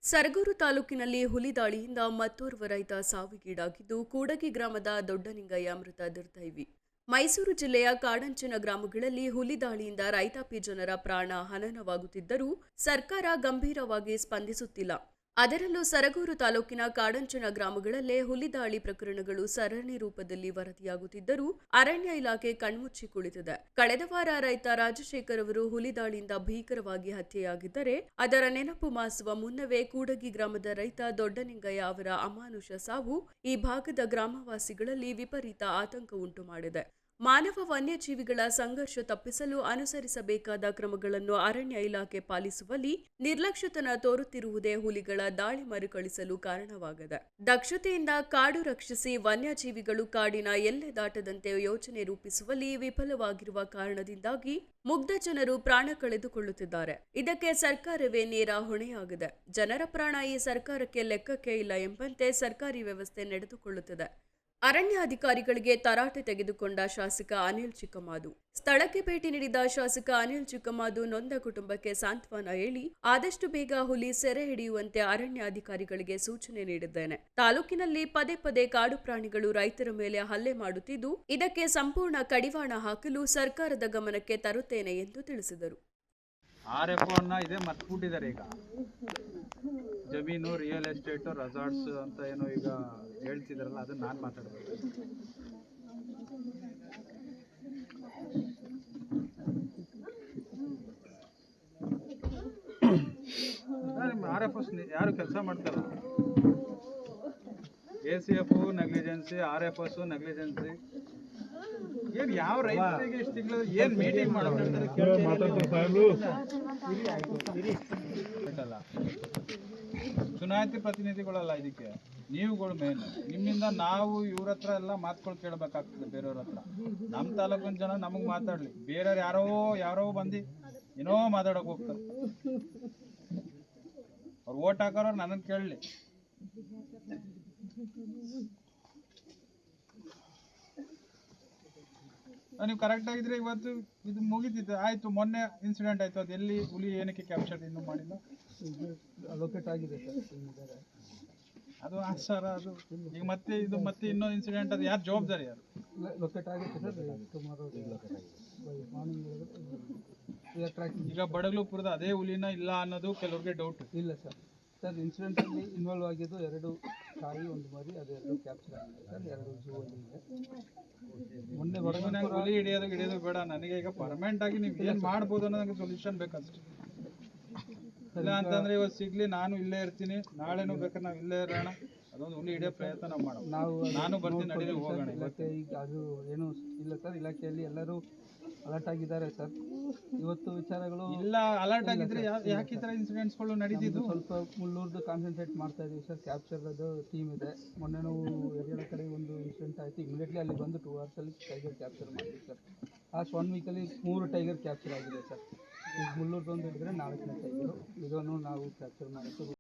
ಸರಗೂರು ತಾಲೂಕಿನಲ್ಲಿ ಹುಲಿ ದಾಳಿಯಿಂದ ಮತ್ತೋರ್ವ ರೈತ ಸಾವಿಗೀಡಾಗಿದ್ದು ಕೂಡಗಿ ಗ್ರಾಮದ ದೊಡ್ಡನಿಂಗಯ್ಯ ಮೃತ ದುರ್ದೈವಿ. ಮೈಸೂರು ಜಿಲ್ಲೆಯ ಕಾಡಂಚಿನ ಗ್ರಾಮಗಳಲ್ಲಿ ಹುಲಿ ದಾಳಿಯಿಂದ ರೈತಾಪಿ ಜನರ ಪ್ರಾಣ ಹನನವಾಗುತ್ತಿದ್ದರೂ ಸರ್ಕಾರ ಗಂಭೀರವಾಗಿ ಸ್ಪಂದಿಸುತ್ತಿಲ್ಲ. ಅದರಲ್ಲೂ ಸರಗೂರು ತಾಲೂಕಿನ ಕಾಡಂಚಿನ ಗ್ರಾಮಗಳಲ್ಲೇ ಹುಲಿ ದಾಳಿ ಪ್ರಕರಣಗಳು ಸರಣಿ ರೂಪದಲ್ಲಿ ವರದಿಯಾಗುತ್ತಿದ್ದರೂ ಅರಣ್ಯ ಇಲಾಖೆ ಕಣ್ಮುಚ್ಚಿ ಕುಳಿತಿದೆ. ಕಳೆದ ವಾರ ರೈತ ರಾಜಶೇಖರ್ ಅವರು ಹುಲಿ ದಾಳಿಯಿಂದ ಭೀಕರವಾಗಿ ಹತ್ಯೆಯಾಗಿದ್ದರೆ ಅದರ ನೆನಪು ಮಾಸುವ ಮುನ್ನವೇ ಕೂಡಗಿ ಗ್ರಾಮದ ರೈತ ದೊಡ್ಡನಿಂಗಯ್ಯ ಅವರ ಅಮಾನುಷ ಸಾವು ಈ ಭಾಗದ ಗ್ರಾಮವಾಸಿಗಳಲ್ಲಿ ವಿಪರೀತ ಆತಂಕ ಉಂಟು ಮಾಡಿದೆ. ಮಾನವ ವನ್ಯಜೀವಿಗಳ ಸಂಘರ್ಷ ತಪ್ಪಿಸಲು ಅನುಸರಿಸಬೇಕಾದ ಕ್ರಮಗಳನ್ನು ಅರಣ್ಯ ಇಲಾಖೆ ಪಾಲಿಸುವಲ್ಲಿ ನಿರ್ಲಕ್ಷ್ಯತನ ತೋರುತ್ತಿರುವುದೇ ಹುಲಿಗಳ ದಾಳಿ ಮರುಕಳಿಸಲು ಕಾರಣವಾಗಿದೆ. ದಕ್ಷತೆಯಿಂದ ಕಾಡು ರಕ್ಷಿಸಿ ವನ್ಯಜೀವಿಗಳು ಕಾಡಿನ ಎಲ್ಲೆ ದಾಟದಂತೆ ಯೋಜನೆ ರೂಪಿಸುವಲ್ಲಿ ವಿಫಲವಾಗಿರುವ ಕಾರಣದಿಂದಾಗಿ ಮುಗ್ಧ ಜನರು ಪ್ರಾಣ ಕಳೆದುಕೊಳ್ಳುತ್ತಿದ್ದಾರೆ. ಇದಕ್ಕೆ ಸರ್ಕಾರವೇ ನೇರ ಹೊಣೆಯಾಗಿದೆ. ಜನರ ಪ್ರಾಣ ಈ ಸರ್ಕಾರಕ್ಕೆ ಲೆಕ್ಕಕ್ಕೆ ಇಲ್ಲ ಎಂಬಂತೆ ಸರ್ಕಾರಿ ವ್ಯವಸ್ಥೆ ನಡೆದುಕೊಳ್ಳುತ್ತದೆ. ಅರಣ್ಯಾಧಿಕಾರಿಗಳಿಗೆ ತರಾಟೆ ತೆಗೆದುಕೊಂಡ ಶಾಸಕ ಅನಿಲ್ ಚಿಕ್ಕಮಾದು. ಸ್ಥಳಕ್ಕೆ ಭೇಟಿ ನೀಡಿದ ಶಾಸಕ ಅನಿಲ್ ಚಿಕ್ಕಮಾದು ನೊಂದ ಕುಟುಂಬಕ್ಕೆ ಸಾಂತ್ವನ ಹೇಳಿ ಆದಷ್ಟು ಬೇಗ ಹುಲಿ ಸೆರೆ ಹಿಡಿಯುವಂತೆ ಅರಣ್ಯಾಧಿಕಾರಿಗಳಿಗೆ ಸೂಚನೆ ನೀಡಿದ್ದೇನೆ. ತಾಲೂಕಿನಲ್ಲಿ ಪದೇ ಪದೇ ಕಾಡು ಪ್ರಾಣಿಗಳು ರೈತರ ಮೇಲೆ ಹಲ್ಲೆ ಮಾಡುತ್ತಿದ್ದು ಇದಕ್ಕೆ ಸಂಪೂರ್ಣ ಕಡಿವಾಣ ಹಾಕಲು ಸರ್ಕಾರದ ಗಮನಕ್ಕೆ ತರುತ್ತೇನೆ ಎಂದು ತಿಳಿಸಿದರು. ಇದೇ ಮರ್ತ್ಬಿಟ್ಟಿದ್ದಾರೆ. ಈಗ ಜಮೀನು, ರಿಯಲ್ ಎಸ್ಟೇಟು, ರೆಸಾರ್ಟ್ಸ್ ಅಂತ ಏನೋ ಈಗ ಹೇಳ್ತಿದಾರಲ್ಲ, ಅದನ್ನ ನಾನು ಮಾತಾಡ್ಬೇಕು. RFS ಯಾರು ಕೆಲಸ ಮಾಡ್ತಾರ? ACF negligence, RFS negligence. ಏನ್ ಯಾವ ರೈತರಿಗೆ ಇಷ್ಟು ತಿಂಗಳು ಏನ್ ಮೀಟಿಂಗ್ ಮಾಡೋಲ್ಲ? ಚುನಾಯಿತ ಪ್ರತಿನಿಧಿಗಳಲ್ಲ ಇದಕ್ಕೆ, ನೀವುಗಳು ಮೇನ್. ನಿಮ್ಮಿಂದ ನಾವು ಇವ್ರ ಹತ್ರ ಎಲ್ಲ ಮಾತುಗಳು ಕೇಳಬೇಕಾಗ್ತದೆ. ಬೇರೆಯವ್ರ ಹತ್ರ ನಮ್ಮ ತಾಲೂಕಿನ ಜನ ನಮಗೆ ಮಾತಾಡ್ಲಿ, ಬೇರೆಯವ್ರು ಯಾರೋ ಬಂದು ಏನೋ ಮಾತಾಡೋಕೆ ಹೋಗ್ತಾರೆ. ಅವ್ರು ಓಟ್ ಹಾಕೋರು ನನ್ನನ್ನು ಕೇಳಲಿ. ನೀವು ಕರೆಕ್ಟ್ ಆಗಿದ್ರೆ ಇವತ್ತು ಇದು ಮುಗಿತಿತ್ತು, ಆಯ್ತು. ಮೊನ್ನೆ ಇನ್ಸಿಡೆಂಟ್ ಆಯ್ತು, ಅದು ಎಲ್ಲಿ ಹುಲಿ ಏನಕ್ಕೆ ಕ್ಯಾಪ್ಚರ್ ಇನ್ನೂ ಮಾಡಿಲ್ಲ? ಲೊಕೇಟ್ ಆಗಿದೆ ಸರ್, ಅದು ಸರ್. ಅದು ಈಗ ಮತ್ತೆ ಇದು ಮತ್ತೆ ಇನ್ನೊಂದು ಇನ್ಸಿಡೆಂಟ್, ಅದು ಯಾರು ಜವಾಬ್ದಾರಿ? ಯಾರು ಲೊಕೇಟ್ ಆಗುತ್ತೆ ಸರ್. ಈಗ ಬಡಗಲುಪುರದ ಅದೇ ಹುಲಿನ ಇಲ್ಲ ಅನ್ನೋದು ಕೆಲವ್ರಿಗೆ ಡೌಟ್. ಇಲ್ಲ ಸರ್, ಇನ್ಸಿಡೆಂಟಲ್ಲಿ ಇನ್ವಾಲ್ವ್ ಆಗಿದ್ದು 2 ತಾಯಿ 1 ಮರಿ, ಅದೆರಡು ಕ್ಯಾಪ್ಚರ್ ಆಗಿದೆ ಸರ್. 2 ಝೂ ಅಲ್ಲಿ ಇದೆ. ಮೊನ್ನೆ ಹುಲಿ ಹಿಡಿಯೋದು ಬೇಡ ನನಗೆ. ಈಗ ಪರ್ಮನೆಂಟ್ ಆಗಿ ನೀವು ಏನು ಮಾಡ್ಬೋದು ಅನ್ನೋ ನನಗೆ ಸೊಲ್ಯೂಷನ್ ಬೇಕಷ್ಟೆ. ಇಲ್ಲ ಅಂತಂದ್ರೆ ಇವತ್ತು ಸಿಗ್ಲಿ, ನಾನು ಇಲ್ಲೇ ಇರ್ತೀನಿ, ನಾಳೆನೂ ಬೇಕಾದ್ರೆ ನಾವು ಇಲ್ಲೇ ಇರೋಣ. ಅದೊಂದು ಹುಲಿ ಹಿಡಿಯೋ ಪ್ರಯತ್ನ ನಾವು ಮಾಡೋಣ. ನಾನು ಬರ್ತೀನಿ, ನಡೀಲಿ ಹೋಗೋಣ. ಇಲಾಖೆ ಈಗ ಅದು ಏನೂ ಇಲ್ಲ ಸರ್, ಇಲಾಖೆಯಲ್ಲಿ ಎಲ್ಲರೂ ಅಲರ್ಟ್ ಆಗಿದ್ದಾರೆ ಸರ್. ಇವತ್ತು ವಿಚಾರಗಳು ಇಲ್ಲ ಅಲರ್ಟ್ ಆಗಿದ್ರೆ ಯಾಕೆ ಈ ಥರ ಇನ್ಸಿಡೆಂಟ್ಸ್ಗಳು ನಡೀತಿದ್ದು? ಸ್ವಲ್ಪ ಮುಳ್ಳೂರ್ದು ಕಾನ್ಸಂಟ್ರೇಟ್ ಮಾಡ್ತಾ ಇದೀವಿ ಸರ್. ಕ್ಯಾಪ್ಚರ್ ಅದು ಟೀಮ್ ಇದೆ. ಮೊನ್ನೆ ನಾವು ಎರೆಡ ಕಡೆ ಒಂದು ಇನ್ಸಿಡೆಂಟ್ ಆಯಿತು, ಇಮಿಡಿಯೇಟ್ಲಿ ಅಲ್ಲಿ ಬಂದು 2 ಅವರ್ಸಲ್ಲಿ ಟೈಗರ್ ಕ್ಯಾಪ್ಚರ್ ಮಾಡಿದ್ವಿ ಸರ್. ಲಾಸ್ಟ್ 1 ವೀಕಲ್ಲಿ 3 ಟೈಗರ್ ಕ್ಯಾಪ್ಚರ್ ಆಗಿದೆ ಸರ್. ಈಗ ಮುಳ್ಳೂರ್ದೊಂದು ಹಿಡಿದ್ರೆ 4ನೇ ಟೈಗರು, ಇದನ್ನು ನಾವು ಕ್ಯಾಪ್ಚರ್ ಮಾಡಿದ್ದು.